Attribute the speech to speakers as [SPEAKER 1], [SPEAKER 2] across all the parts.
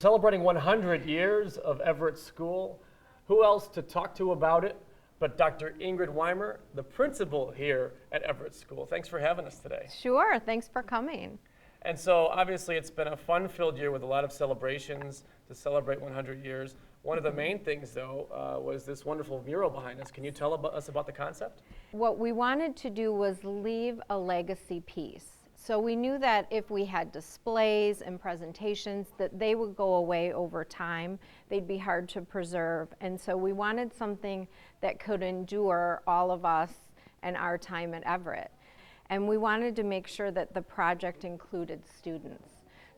[SPEAKER 1] Celebrating 100 years of Everett School. Who else to talk to about it but Dr. Ingrid Weimer, the principal here at Everett School. Thanks for having us today.
[SPEAKER 2] Sure, thanks for coming.
[SPEAKER 1] And so obviously it's been a fun-filled year with a lot of celebrations to celebrate 100 years. One of the main things, though, was this wonderful mural behind us. Can you tell us about the concept?
[SPEAKER 2] What we wanted to do was leave a legacy piece. So we knew that if we had displays and presentations, that they would go away over time. They'd be hard to preserve. And so we wanted something that could endure all of us and our time at Everett. And we wanted to make sure that the project included students.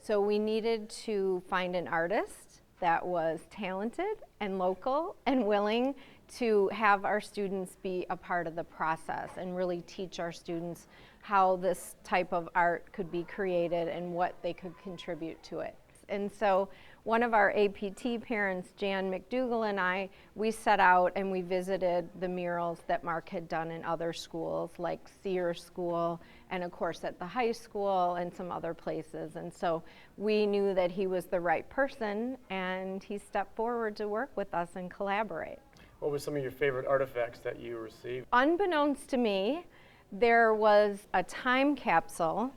[SPEAKER 2] So we needed to find an artist that was talented and local and willing to have our students be a part of the process and really teach our students how this type of art could be created and what they could contribute to it. And so one of our APT parents, Jan McDougall, and I, we set out and we visited the murals that Mark had done in other schools like Sears School and of course at the high school and some other places. And so we knew that he was the right person and he stepped forward to work with us and collaborate.
[SPEAKER 1] What were some of your favorite artifacts that you received?
[SPEAKER 2] Unbeknownst to me, there was a time capsule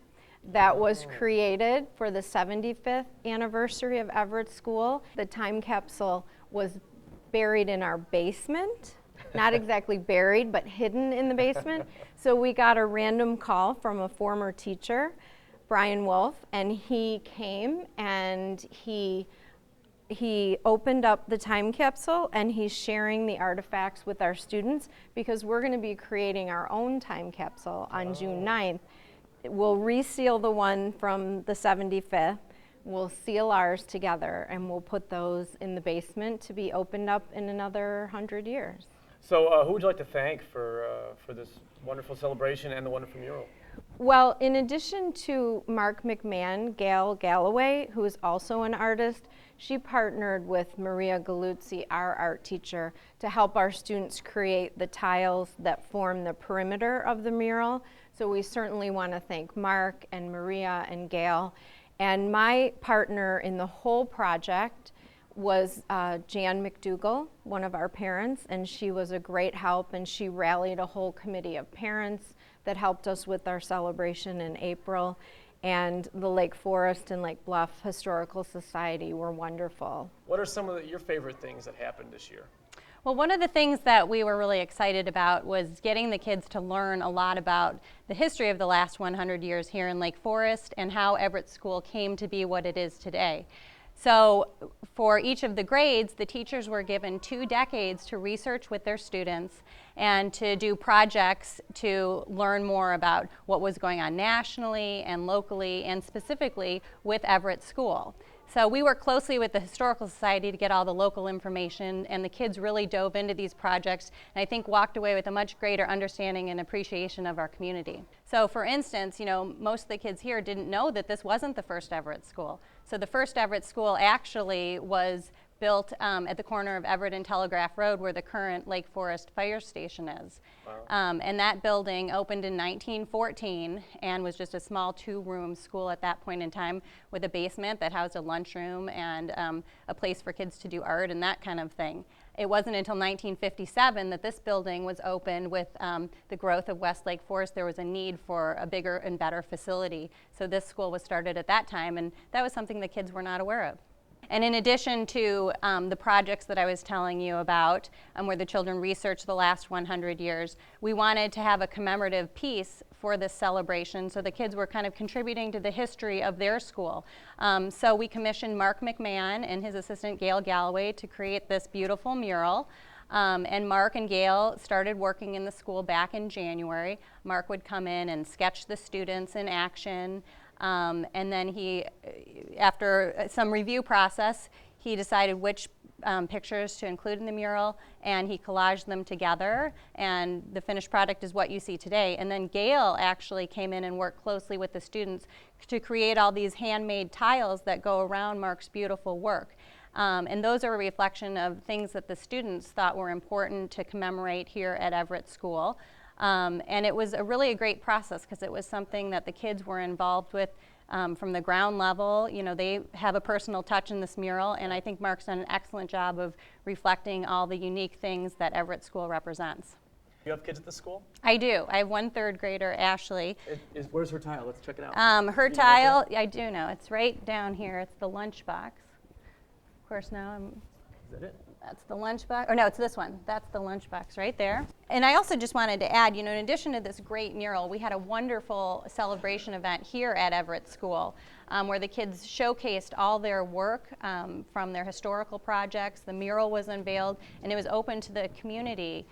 [SPEAKER 2] that was created for the 75th anniversary of Everett School. The time capsule was buried in our basement. Not exactly buried, but hidden in the basement. So we got a random call from a former teacher, Brian Wolf, and he came and he opened up the time capsule and he's sharing the artifacts with our students because we're going to be creating our own time capsule on June 9th. We'll reseal the one from the 75th, we'll seal ours together, and we'll put those in the basement to be opened up in another 100 years.
[SPEAKER 1] So who would you like to thank for this wonderful celebration and the wonderful mural?
[SPEAKER 2] Well, in addition to Mark McMahon, Gail Galloway, who is also an artist, she partnered with Maria Galuzzi, our art teacher, to help our students create the tiles that form the perimeter of the mural. So we certainly want to thank Mark and Maria and Gail. And my partner in the whole project was Jan McDougall, one of our parents, and she was a great help, and she rallied a whole committee of parents that helped us with our celebration in April. And the Lake Forest and Lake Bluff Historical Society were wonderful.
[SPEAKER 1] What are some of your favorite things that happened this year?
[SPEAKER 3] Well, one of the things that we were really excited about was getting the kids to learn a lot about the history of the last 100 years here in Lake Forest and how Everett School came to be what it is today. So for each of the grades, the teachers were given 2 decades to research with their students and to do projects to learn more about what was going on nationally and locally and specifically with Everett School. So we worked closely with the Historical Society to get all the local information, and the kids really dove into these projects and I think walked away with a much greater understanding and appreciation of our community. So for instance, most of the kids here didn't know that this wasn't the first Everett School. So the first Everett School actually was built at the corner of Everett and Telegraph Road where the current Lake Forest Fire Station is. Wow. And that building opened in 1914 and was just a small 2-room school at that point in time with a basement that housed a lunchroom and a place for kids to do art and that kind of thing. It wasn't until 1957 that this building was opened. With the growth of West Lake Forest, there was a need for a bigger and better facility. So this school was started at that time, and that was something the kids were not aware of. And in addition to the projects that I was telling you about, where the children researched the last 100 years, we wanted to have a commemorative piece for this celebration, so the kids were kind of contributing to the history of their school. So we commissioned Mark McMahon and his assistant Gail Galloway to create this beautiful mural. And Mark and Gail started working in the school back in January. Mark would come in and sketch the students in action. And then he, after some review process, he decided which pictures to include in the mural, and he collaged them together, and the finished product is what you see today. And then Gail actually came in and worked closely with the students to create all these handmade tiles that go around Mark's beautiful work. And those are a reflection of things that the students thought were important to commemorate here at Everett School. And it was really a great process because it was something that the kids were involved with from the ground level. You know, they have a personal touch in this mural, and I think Mark's done an excellent job of reflecting all the unique things that Everett School represents.
[SPEAKER 1] You have kids at the school?
[SPEAKER 3] I do. I have one third grader, Ashley.
[SPEAKER 1] Where's her tile? Let's check it out.
[SPEAKER 3] Her tile, I do know. It's right down here. It's the lunchbox. Of course, now
[SPEAKER 1] Is that it?
[SPEAKER 3] that's the lunchbox. Or no, it's this one. That's the lunchbox right there. And I also just wanted to add, you know, in addition to this great mural, we had a wonderful celebration event here at Everett School where the kids showcased all their work from their historical projects. The mural was unveiled, and it was open to the community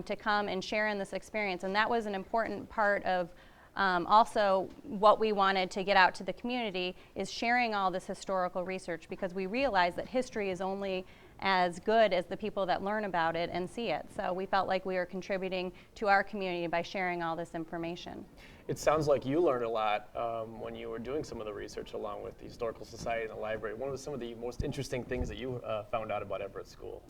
[SPEAKER 3] to come and share in this experience. And that was an important part of also what we wanted to get out to the community is sharing all this historical research, because we realize that history is only as good as the people that learn about it and see it. So we felt like we were contributing to our community by sharing all this information.
[SPEAKER 1] It sounds like you learned a lot when you were doing some of the research along with the Historical Society and the library. What were some of the most interesting things that you found out about Everett School?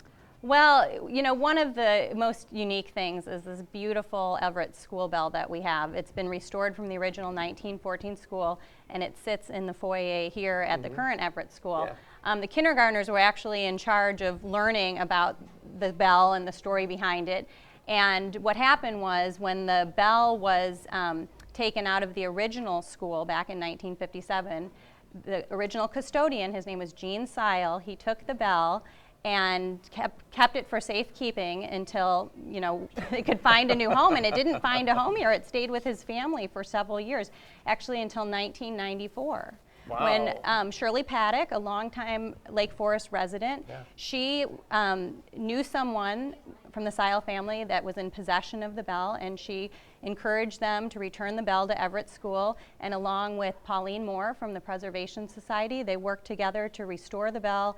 [SPEAKER 3] Well, you know, one of the most unique things is this beautiful Everett school bell that we have. It's been restored from the original 1914 school, and it sits in the foyer here at the current Everett school.
[SPEAKER 1] Yeah.
[SPEAKER 3] The kindergartners were actually in charge of learning about the bell and the story behind it. And what happened was when the bell was taken out of the original school back in 1957, the original custodian, his name was Gene Seil, he took the bell and kept it for safekeeping until, you know, they could find a new home. And it didn't find a home here. It stayed with his family for several years, actually until 1994.
[SPEAKER 1] Wow.
[SPEAKER 3] When Shirley Paddock, a longtime Lake Forest resident, she knew someone from the Seil family that was in possession of the bell, and she encouraged them to return the bell to Everett School. And along with Pauline Moore from the Preservation Society, they worked together to restore the bell,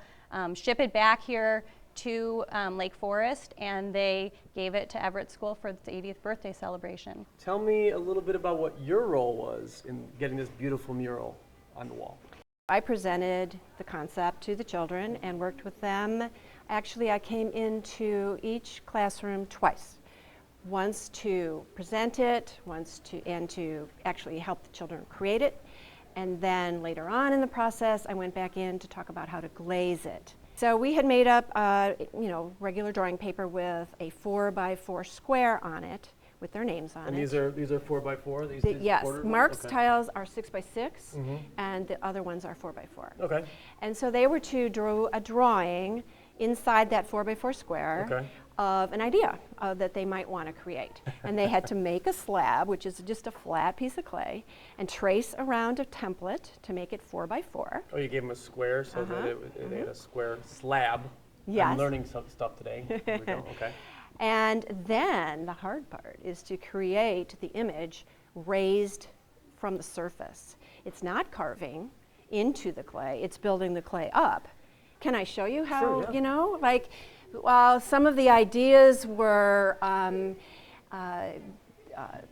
[SPEAKER 3] ship it back here to Lake Forest, and they gave it to Everett School for its 80th birthday celebration.
[SPEAKER 1] Tell me a little bit about what your role was in getting this beautiful mural on the wall.
[SPEAKER 4] I presented the concept to the children and worked with them. Actually, I came into each classroom twice. Once to present it, and to actually help the children create it. And then later on in the process, I went back in to talk about how to glaze it. So we had made up, regular drawing paper with a 4x4 square on it, with their names on
[SPEAKER 1] And
[SPEAKER 4] it.
[SPEAKER 1] these are 4x4? These
[SPEAKER 4] Yes,
[SPEAKER 1] bordered ones?
[SPEAKER 4] Mark's
[SPEAKER 1] Okay.
[SPEAKER 4] tiles are 6x6, and the other ones are 4x4.
[SPEAKER 1] Okay.
[SPEAKER 4] And so they were to draw a drawing inside that 4x4 square
[SPEAKER 1] Okay.
[SPEAKER 4] of an idea that they might want to create. And they had to make a slab, which is just a flat piece of clay, and trace around a template to make it 4x4.
[SPEAKER 1] Oh, you gave them a square so that they had a square slab.
[SPEAKER 4] Yes.
[SPEAKER 1] I'm learning some stuff today. Here we go. Okay.
[SPEAKER 4] And then the hard part is to create the image raised from the surface. It's not carving into the clay, it's building the clay up. Can I show you how,
[SPEAKER 1] Sure, yeah.
[SPEAKER 4] you know, like, some of the ideas were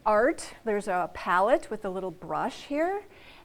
[SPEAKER 4] art. There's a palette with a little brush here.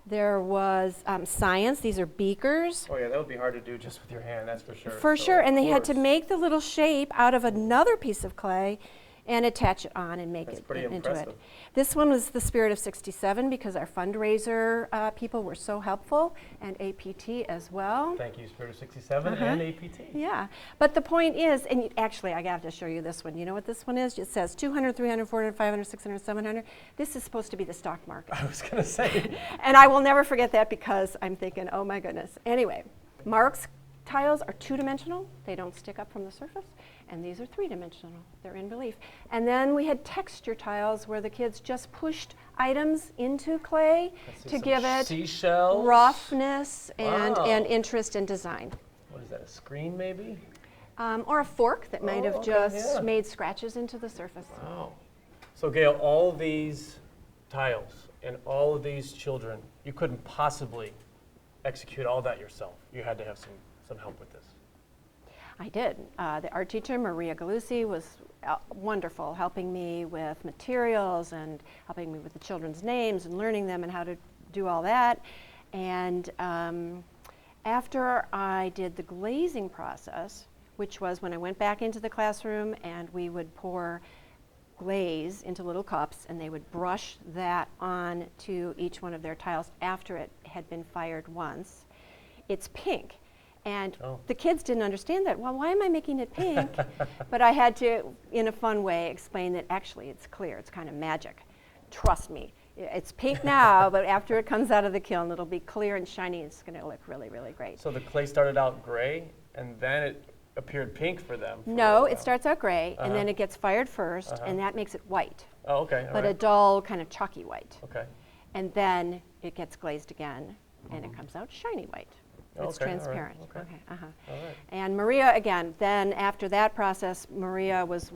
[SPEAKER 4] There was science. These are beakers.
[SPEAKER 1] Oh yeah, that would be hard to do just with your hand, that's for sure.
[SPEAKER 4] For
[SPEAKER 1] So,
[SPEAKER 4] sure,
[SPEAKER 1] of
[SPEAKER 4] and they had to
[SPEAKER 1] course.
[SPEAKER 4] make the little shape out of another piece of clay and attach it on and make
[SPEAKER 1] That's
[SPEAKER 4] it
[SPEAKER 1] pretty
[SPEAKER 4] into
[SPEAKER 1] impressive.
[SPEAKER 4] it. This one was the Spirit of '67 because our fundraiser people were so helpful, and APT as well.
[SPEAKER 1] Thank you, Spirit of 67 and APT.
[SPEAKER 4] Yeah, but the point is, and actually I got to show you this one. You know what this one is? It says 200, 300, 400, 500, 600, 700. This is supposed to be the stock market.
[SPEAKER 1] I was going to say.
[SPEAKER 4] And I will never forget that because I'm thinking, oh my goodness. Anyway, Mark's tiles are two-dimensional. They don't stick up from the surface. And these are three-dimensional. They're in relief. And then we had texture tiles where the kids just pushed items into clay
[SPEAKER 1] Let's see
[SPEAKER 4] to
[SPEAKER 1] some
[SPEAKER 4] give it
[SPEAKER 1] seashells.
[SPEAKER 4] roughness and
[SPEAKER 1] Wow.
[SPEAKER 4] interest in design.
[SPEAKER 1] What is that, a screen maybe?
[SPEAKER 4] Or a fork that might have
[SPEAKER 1] okay,
[SPEAKER 4] just
[SPEAKER 1] yeah.
[SPEAKER 4] made scratches into the surface.
[SPEAKER 1] Wow. So Gail, all of these tiles and all of these children, you couldn't possibly execute all that yourself. You had to have some help with this.
[SPEAKER 4] I did. The art teacher, Maria Galusi, was wonderful, helping me with materials and helping me with the children's names and learning them and how to do all that. And after I did the glazing process, which was when I went back into the classroom and we would pour glaze into little cups and they would brush that on to each one of their tiles after it had been fired once. It's pink. And
[SPEAKER 1] Oh.
[SPEAKER 4] the kids didn't understand that. Well, why am I making it pink? But I had to, in a fun way, explain that actually it's clear. It's kind of magic. Trust me. It's pink now, but after it comes out of the kiln, it'll be clear and shiny. It's going to look really, really great.
[SPEAKER 1] So the clay started out gray, and then it appeared pink for them. for a
[SPEAKER 4] No,
[SPEAKER 1] while.
[SPEAKER 4] it starts out gray, and then it gets fired first, and that makes it white,
[SPEAKER 1] Oh, okay. All
[SPEAKER 4] but a
[SPEAKER 1] right.
[SPEAKER 4] dull, kind of chalky white.
[SPEAKER 1] Okay.
[SPEAKER 4] And then it gets glazed again, and it comes out shiny white. It's
[SPEAKER 1] Okay, all right,
[SPEAKER 4] transparent.
[SPEAKER 1] okay.
[SPEAKER 4] Uh-huh.
[SPEAKER 1] All right.
[SPEAKER 4] And Maria, again, then after that process, Maria was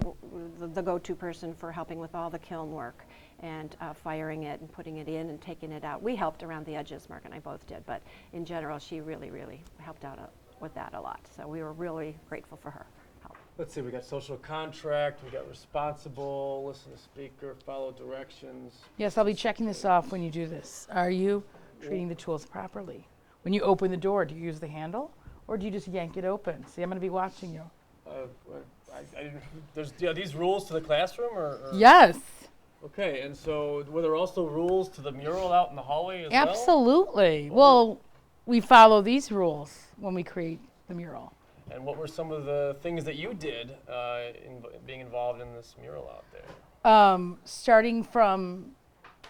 [SPEAKER 4] the go-to person for helping with all the kiln work and firing it and putting it in and taking it out. We helped around the edges, Mark and I both did, but in general, she really, really helped out with that a lot. So we were really grateful for her help.
[SPEAKER 1] Let's see, we got social contract, we got responsible, listen to speaker, follow directions.
[SPEAKER 5] Yes, I'll be checking this off when you do this. Are you treating the tools properly? When you open the door, do you use the handle or do you just yank it open? See, I'm going to be watching you.
[SPEAKER 1] I didn't, are these rules to the classroom or?
[SPEAKER 5] Yes,
[SPEAKER 1] Okay, and so were there also rules to the mural out in the hallway as well?
[SPEAKER 5] absolutely. Well, we follow these rules when we create the mural.
[SPEAKER 1] And what were some of the things that you did in being involved in this mural out there?
[SPEAKER 5] Starting from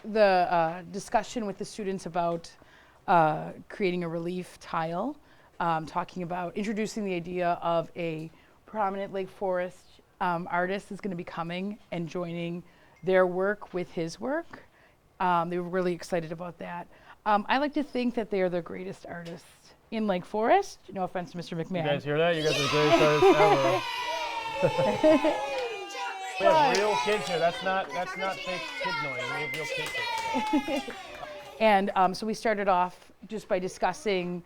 [SPEAKER 5] the discussion with the students about creating a relief tile, talking about introducing the idea of a prominent Lake Forest artist is going to be coming and joining their work with his work. They were really excited about that. I like to think that they are the greatest artists in Lake Forest. No offense to Mr. McMahon.
[SPEAKER 1] You guys hear that? You guys are the greatest artists ever. We have real kids here. That's not fake kid noise. We have real kids here.
[SPEAKER 5] And so we started off just by discussing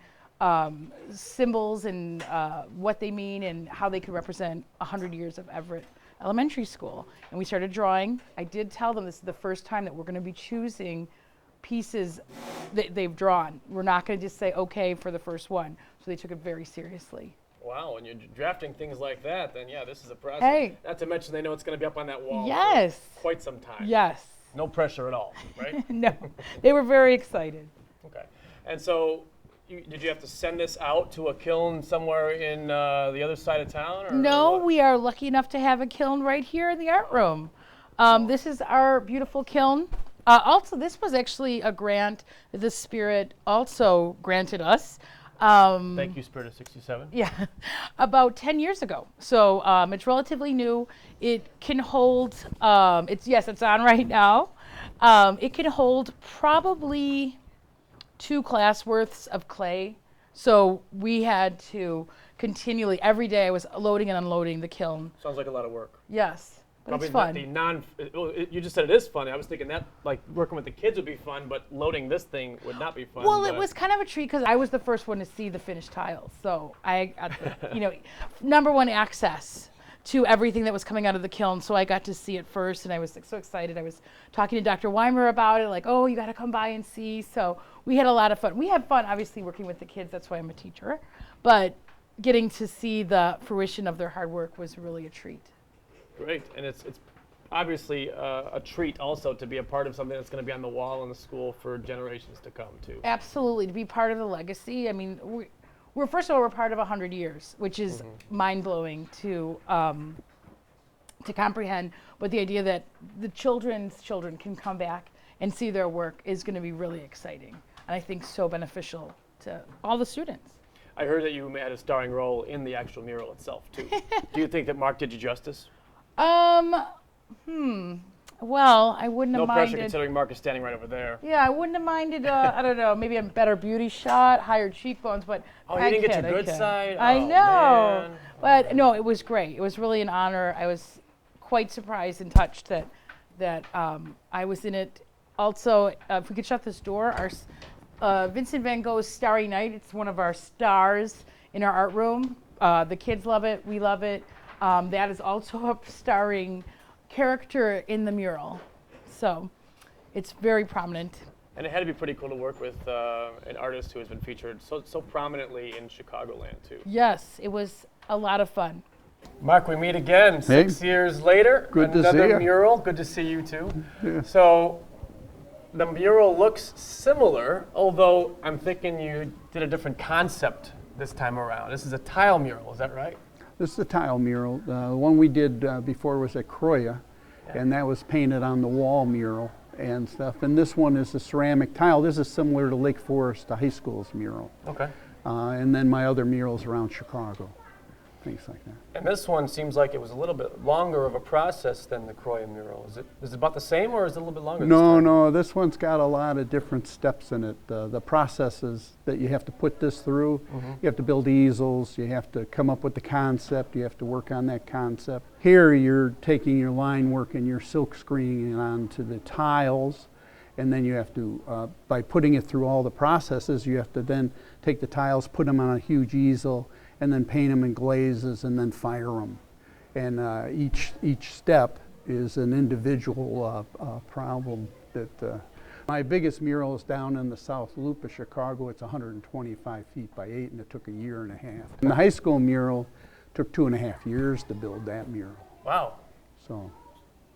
[SPEAKER 5] symbols and what they mean and how they could represent 100 years of Everett Elementary School. And we started drawing. I did tell them this is the first time that we're going to be choosing pieces that they've drawn. We're not going to just say okay for the first one. So they took it very seriously.
[SPEAKER 1] Wow, when you're drafting things like that, then yeah, this is a process.
[SPEAKER 5] Hey.
[SPEAKER 1] Not to mention they know it's going to be up on that wall
[SPEAKER 5] Yes.
[SPEAKER 1] for quite some time.
[SPEAKER 5] Yes.
[SPEAKER 1] No pressure at all, right?
[SPEAKER 5] No, they were very excited.
[SPEAKER 1] Okay. And so, did you have to send this out to a kiln somewhere in the other side of town? Or
[SPEAKER 5] No,
[SPEAKER 1] what?
[SPEAKER 5] we are lucky enough to have a kiln right here in the art room. This is our beautiful kiln. Also, this was actually a grant that the Spirit also granted us.
[SPEAKER 1] Thank you, Spirit of 67.
[SPEAKER 5] Yeah, about 10 years ago. So it's relatively new. It can hold, it's on right now. It can hold probably 2 class worths of clay. So we had to continually, every day I was loading and unloading the kiln.
[SPEAKER 1] Sounds like a lot of work.
[SPEAKER 5] Yes, but
[SPEAKER 1] Probably
[SPEAKER 5] it's fun.
[SPEAKER 1] you just said it is fun. I was thinking that like working with the kids would be fun, but loading this thing would not be fun.
[SPEAKER 5] Well, it
[SPEAKER 1] but-
[SPEAKER 5] was kind of a treat because I was the first one to see the finished tiles. So I got the, number one access to everything that was coming out of the kiln. So I got to see it first, and I was like, so excited. I was talking to Dr. Weimer about it, like, oh, you got to come by and see. So we had a lot of fun. We had fun, obviously, working with the kids. That's why I'm a teacher. But getting to see the fruition of their hard work was really a treat.
[SPEAKER 1] Great, and it's obviously a treat also to be a part of something that's going to be on the wall in the school for generations to come too.
[SPEAKER 5] Absolutely, to be part of the legacy. I mean, we're first of all, we're part of 100 years, which is mind-blowing to comprehend. But the idea that the children's children can come back and see their work is going to be really exciting, and I think so beneficial to all the students.
[SPEAKER 1] I heard that you had a starring role in the actual mural itself too. Do you think that Mark did you justice?
[SPEAKER 5] Well, I wouldn't
[SPEAKER 1] No
[SPEAKER 5] have
[SPEAKER 1] pressure
[SPEAKER 5] minded.
[SPEAKER 1] considering Mark is standing right over there.
[SPEAKER 5] Yeah, I wouldn't have minded. I don't know, maybe a better beauty shot, higher cheekbones, but
[SPEAKER 1] Oh, you
[SPEAKER 5] I
[SPEAKER 1] didn't get
[SPEAKER 5] kid,
[SPEAKER 1] your
[SPEAKER 5] I
[SPEAKER 1] good
[SPEAKER 5] kid.
[SPEAKER 1] side?
[SPEAKER 5] I
[SPEAKER 1] Oh,
[SPEAKER 5] know,
[SPEAKER 1] man.
[SPEAKER 5] but no, it was great. It was really an honor. I was quite surprised and touched that I was in it. Also, if we could shut this door, our Vincent van Gogh's Starry Night. It's one of our stars in our art room. The kids love it. We love it. That is also a starring character in the mural. So it's very prominent.
[SPEAKER 1] And it had to be pretty cool to work with an artist who has been featured so prominently in Chicagoland too.
[SPEAKER 5] Yes, it was a lot of fun.
[SPEAKER 1] Mark, we meet again 6 years later.
[SPEAKER 6] Good to see
[SPEAKER 1] Another
[SPEAKER 6] you.
[SPEAKER 1] mural. Good to see you too. So the mural looks similar, although I'm thinking you did a different concept this time around. This is a tile mural, is that right?
[SPEAKER 6] This is a tile mural. The one we did before was at Croya, and that was painted on the wall mural and stuff. And this one is a ceramic tile. This is similar to Lake Forest High School's mural.
[SPEAKER 1] Okay.
[SPEAKER 6] And then my other murals around Chicago, things like that.
[SPEAKER 1] And this one seems like it was a little bit longer of a process than the Croya mural. Is it about the same, or is it a little bit longer?
[SPEAKER 6] No, this one's got a lot of different steps in it. The processes that you have to put this through, you have to build easels, you have to come up with the concept, you have to work on that concept. Here you're taking your line work and you're silk screening it onto the tiles, and then you have to, by putting it through all the processes, you have to then take the tiles, put them on a huge easel, and then paint them in glazes and then fire them. And each step is an individual problem. My biggest mural is down in the South Loop of Chicago. It's 125 feet by 8, and it took 1.5 years. And the high school mural took 2.5 years to build that mural.
[SPEAKER 1] Wow.
[SPEAKER 6] So.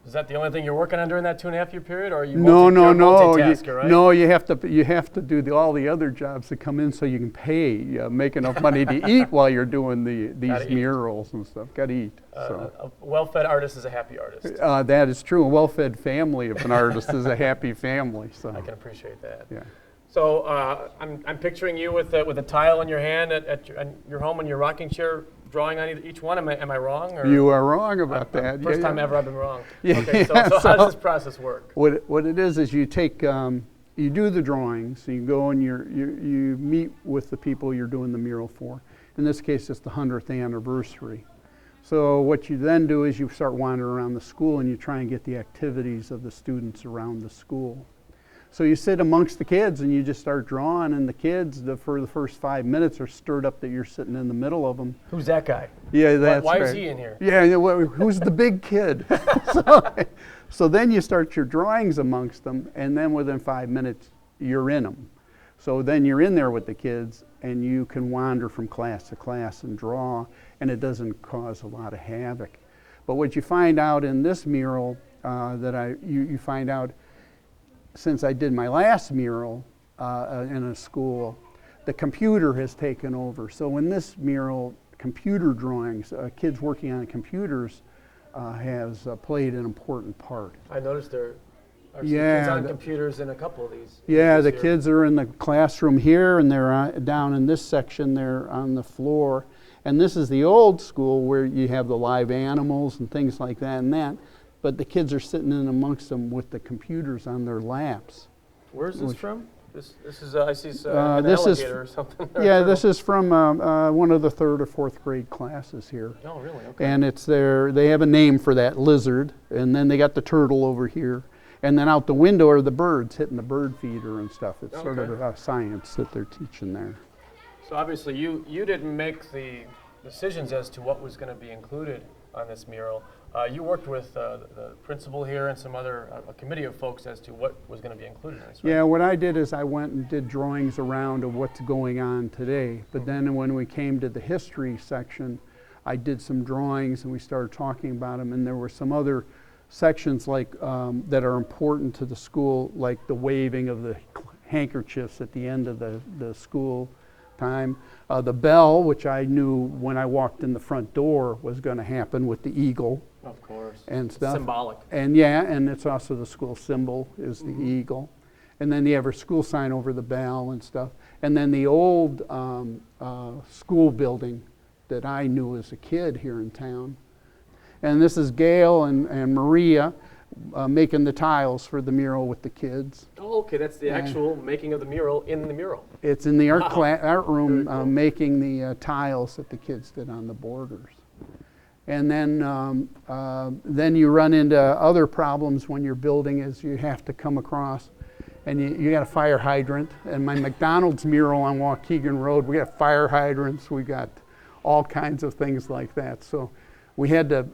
[SPEAKER 1] Is that the only thing you're working on during that 2.5 year period, or are you
[SPEAKER 6] No.
[SPEAKER 1] multitasker, right?
[SPEAKER 6] No, you have to do all the other jobs that come in so you can pay, make enough money to eat while you're doing these murals and stuff. Got to eat.
[SPEAKER 1] A well-fed artist is a happy artist.
[SPEAKER 6] That is true. A well-fed family of an artist is a happy family. So
[SPEAKER 1] I can appreciate that.
[SPEAKER 6] yeah.
[SPEAKER 1] So I'm picturing you with a tile in your hand at your home in your rocking chair, drawing on each one. Am I wrong? Or?
[SPEAKER 6] You are wrong about that.
[SPEAKER 1] First time ever I've been wrong.
[SPEAKER 6] Yeah,
[SPEAKER 1] Okay, so how does this process work?
[SPEAKER 6] What it is you take, you do the drawings, so you go and you meet with the people you're doing the mural for. In this case, it's the 100th anniversary. So what you then do is you start wandering around the school and you try and get the activities of the students around the school. So you sit amongst the kids and you just start drawing, and the kids, for the first 5 minutes, are stirred up that you're sitting in the middle of them.
[SPEAKER 1] Who's that guy?
[SPEAKER 6] Yeah, that's
[SPEAKER 1] why
[SPEAKER 6] right.
[SPEAKER 1] is he in here?
[SPEAKER 6] Yeah, who's the big kid? So then you start your drawings amongst them, and then within 5 minutes, you're in them. So then you're in there with the kids, and you can wander from class to class and draw, and it doesn't cause a lot of havoc. But what you find out in this mural, you find out, since I did my last mural in a school, the computer has taken over. So in this mural, computer drawings, kids working on computers has played an important part.
[SPEAKER 1] I noticed there are some
[SPEAKER 6] Yeah,
[SPEAKER 1] kids on computers in a couple of these.
[SPEAKER 6] Yeah, the
[SPEAKER 1] here.
[SPEAKER 6] kids are in the classroom here, and they're down in this section, they're on the floor. And this is the old school where you have the live animals and things like that and that. But the kids are sitting in amongst them with the computers on their laps.
[SPEAKER 1] Where's this from? This is I see an alligator or something.
[SPEAKER 6] Yeah, this is from one of the 3rd or 4th grade classes here.
[SPEAKER 1] Oh, really? Okay.
[SPEAKER 6] And they have a name for that lizard, and then they got the turtle over here. And then out the window are the birds hitting the bird feeder and stuff. It's sort of a science that they're teaching there.
[SPEAKER 1] So obviously you didn't make the decisions as to what was going to be included on this mural. You worked with the principal here and some other a committee of folks as to what was going to be included in this. Right?
[SPEAKER 6] Yeah, what I did is I went and did drawings around of what's going on today. But then when we came to the history section, I did some drawings and we started talking about them. And there were some other sections like that are important to the school, like the waving of the handkerchiefs at the end of the school time. The bell, which I knew when I walked in the front door was going to happen with the eagle.
[SPEAKER 1] Of course.
[SPEAKER 6] And stuff.
[SPEAKER 1] Symbolic.
[SPEAKER 6] And yeah, and it's also the school symbol is the eagle. And then the Everett school sign over the bell and stuff. And then the old school building that I knew as a kid here in town. And this is Gail and Maria making the tiles for the mural with the kids.
[SPEAKER 1] Oh, okay, that's the actual making of the mural in the mural.
[SPEAKER 6] It's in the art room
[SPEAKER 1] Very cool.
[SPEAKER 6] making the tiles that the kids did on the borders. And then you run into other problems when you're building is you have to come across and you got a fire hydrant. And my McDonald's mural on Waukegan Road, we got fire hydrants, we got all kinds of things like that. So we had to,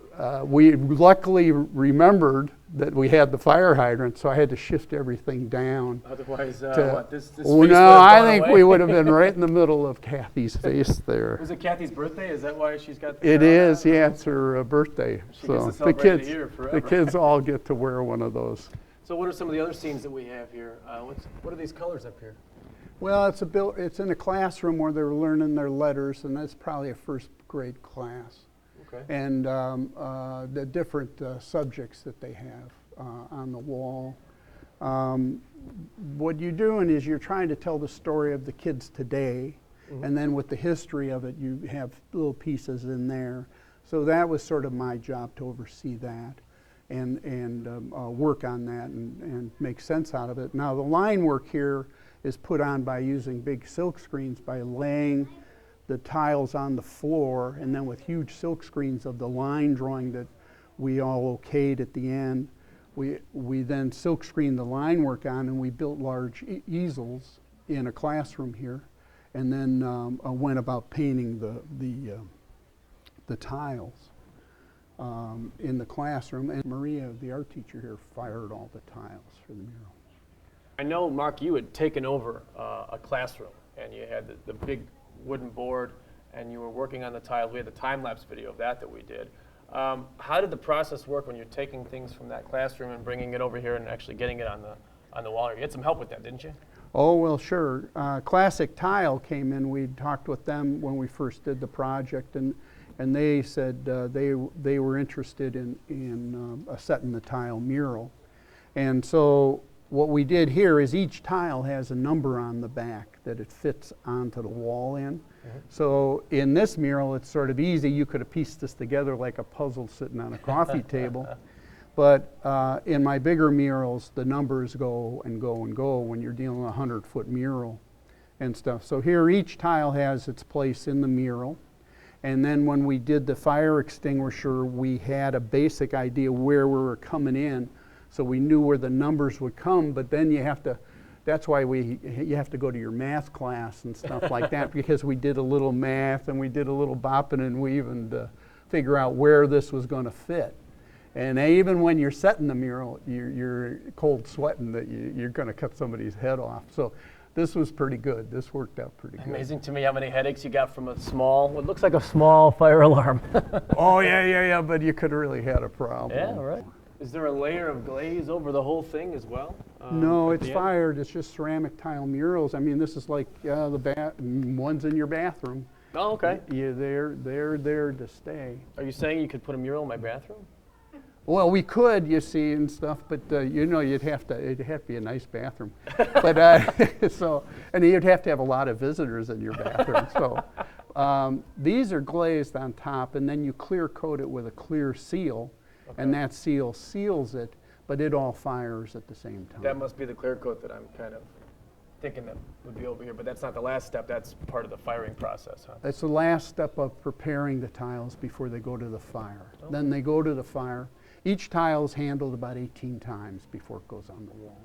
[SPEAKER 6] we luckily remembered that we had the fire hydrant, so I had to shift everything down.
[SPEAKER 1] Otherwise, this face
[SPEAKER 6] Oh
[SPEAKER 1] would
[SPEAKER 6] no,
[SPEAKER 1] have
[SPEAKER 6] I
[SPEAKER 1] gone
[SPEAKER 6] think
[SPEAKER 1] away.
[SPEAKER 6] we would have been right in the middle of Kathy's face there.
[SPEAKER 1] Was it Kathy's birthday? Is that why she's got the
[SPEAKER 6] It
[SPEAKER 1] crown
[SPEAKER 6] is,
[SPEAKER 1] on?
[SPEAKER 6] yeah, it's her birthday.
[SPEAKER 1] She
[SPEAKER 6] so
[SPEAKER 1] gets to celebrate it here
[SPEAKER 6] the
[SPEAKER 1] forever.
[SPEAKER 6] kids all get to wear one of those.
[SPEAKER 1] So what are some of the other scenes that we have here? What are these colors up here?
[SPEAKER 6] Well, it's in a classroom where they're learning their letters, and that's probably a first grade class.
[SPEAKER 1] Okay.
[SPEAKER 6] And the different subjects that they have on the wall. What you're doing is you're trying to tell the story of the kids today, and then with the history of it, you have little pieces in there. So that was sort of my job to oversee that and work on that and make sense out of it. Now the line work here is put on by using big silk screens, by laying the tiles on the floor, and then with huge silk screens of the line drawing that we all okayed at the end, we then silk screened the line work on, and we built large easels in a classroom here, and then went about painting the tiles in the classroom. And Maria, the art teacher here, fired all the tiles for the mural.
[SPEAKER 1] I know, Mark, you had taken over a classroom, and you had the big wooden board, and you were working on the tiles. We had the time-lapse video of that we did. How did the process work when you're taking things from that classroom and bringing it over here and actually getting it on the wall? You had some help with that, didn't you?
[SPEAKER 6] Oh, well, sure. Classic Tile came in. We talked with them when we first did the project, and they said they were interested in setting the tile mural. And so what we did here is each tile has a number on the back that it fits onto the wall in. So in this mural, it's sort of easy. You could have pieced this together like a puzzle sitting on a coffee table. But in my bigger murals, the numbers go and go and go when you're dealing with a 100-foot mural and stuff. So here, each tile has its place in the mural. And then when we did the fire extinguisher, we had a basic idea where we were coming in. So we knew where the numbers would come, but then you have to, that's why you have to go to your math class and stuff like that, because we did a little math and we did a little bopping and weaving to figure out where this was going to fit. And even when you're setting the mural, you're cold sweating that you're going to cut somebody's head off. So this was pretty good. This worked out pretty good.
[SPEAKER 1] Amazing to me how many headaches you got from what looks like a small fire alarm.
[SPEAKER 6] Oh, yeah, but you could have really had a problem.
[SPEAKER 1] Yeah, right. Is there a layer of glaze over the whole thing as well?
[SPEAKER 6] No, it's fired. It's just ceramic tile murals. I mean, this is like the ones in your bathroom.
[SPEAKER 1] Oh, okay.
[SPEAKER 6] Yeah, they're there to stay.
[SPEAKER 1] Are you saying you could put a mural in my bathroom?
[SPEAKER 6] Well, we could, you see, and stuff, but it'd have to be a nice bathroom. But and you'd have to have a lot of visitors in your bathroom. So these are glazed on top, and then you clear coat it with a clear seal. Okay. And that seal seals it, but it all fires at the same time.
[SPEAKER 1] That must be the clear coat that I'm kind of thinking that would be over here, but that's not the last step. That's part of the firing process, huh?
[SPEAKER 6] That's the last step of preparing the tiles before they go to the fire. Okay. Then they go to the fire. Each tile is handled about 18 times before it goes on the wall.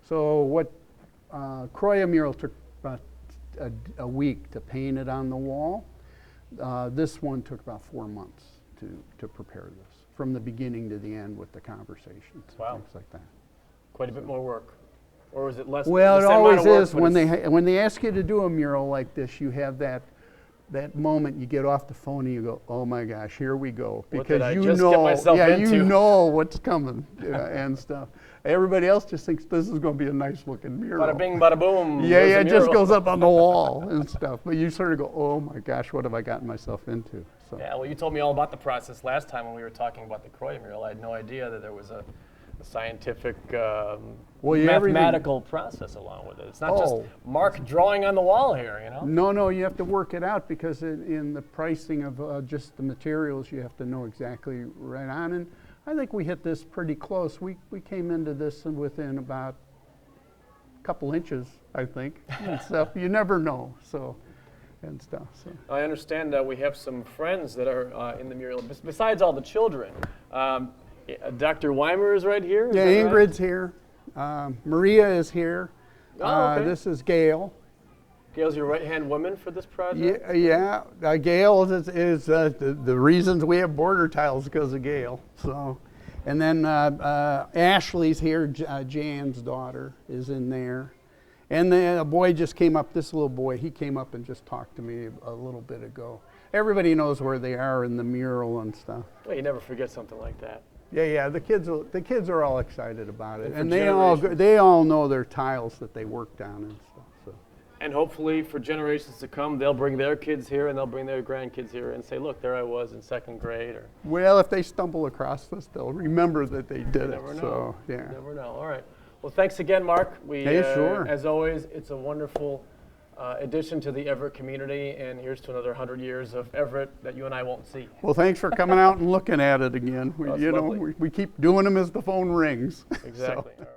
[SPEAKER 6] So what Croya mural took about a week to paint it on the wall. This one took about 4 months to prepare this, from the beginning to the end with the conversations.
[SPEAKER 1] Wow.
[SPEAKER 6] And things like that.
[SPEAKER 1] Quite a bit more work. Or was it less?
[SPEAKER 6] Well, it always is. When they ask you to do a mural like this, you have that moment you get off the phone and you go, oh my gosh, here we go. Because you know what's coming and stuff. Everybody else just thinks this is going to be a nice looking mural.
[SPEAKER 1] Bada bing, bada boom.
[SPEAKER 6] Yeah, it just goes up on the wall and stuff. But you sort of go, oh my gosh, what have I gotten myself into? So.
[SPEAKER 1] Yeah, well, you told me all about the process last time when we were talking about the Croya mural. I had no idea that there was a scientific, mathematical process along with it. It's not just Mark drawing on the wall here, you know?
[SPEAKER 6] No, you have to work it out, because in the pricing of just the materials, you have to know exactly right on. And I think we hit this pretty close. We came into this within about a couple inches, I think, and stuff. You never know, and stuff. So.
[SPEAKER 1] I understand that we have some friends that are in the mural, besides all the children. Dr. Weimer is right here?
[SPEAKER 6] Yeah, Ingrid's here. Maria is here.
[SPEAKER 1] Oh, okay.
[SPEAKER 6] This is Gail.
[SPEAKER 1] Gail's your right-hand woman for this project?
[SPEAKER 6] Yeah. Gail is the reasons we have border tiles because of Gail. So, and then Ashley's here. Jan's daughter is in there. And then a boy just came up, this little boy, he came up and just talked to me a little bit ago. Everybody knows where they are in the mural and stuff.
[SPEAKER 1] Well, you never forget something like that.
[SPEAKER 6] Yeah. The kids are all excited about it,
[SPEAKER 1] And for
[SPEAKER 6] and
[SPEAKER 1] generations.
[SPEAKER 6] they all know their tiles that they worked on and stuff. So.
[SPEAKER 1] And hopefully for generations to come, they'll bring their kids here and they'll bring their grandkids here and say, look, there I was in 2nd grade. Or
[SPEAKER 6] Well, if they stumble across this, they'll remember that they did it.
[SPEAKER 1] never know.
[SPEAKER 6] So yeah.
[SPEAKER 1] Never know. All right. Well, thanks again, Mark.
[SPEAKER 6] Hey, sure.
[SPEAKER 1] As always, it's a wonderful addition to the Everett community, and here's to another 100 years of Everett that you and I won't see.
[SPEAKER 6] Well, thanks for coming out and looking at it again.
[SPEAKER 1] That's
[SPEAKER 6] You know,
[SPEAKER 1] lovely.
[SPEAKER 6] we keep doing them as the phone rings.
[SPEAKER 1] Exactly.
[SPEAKER 6] So.
[SPEAKER 1] All right.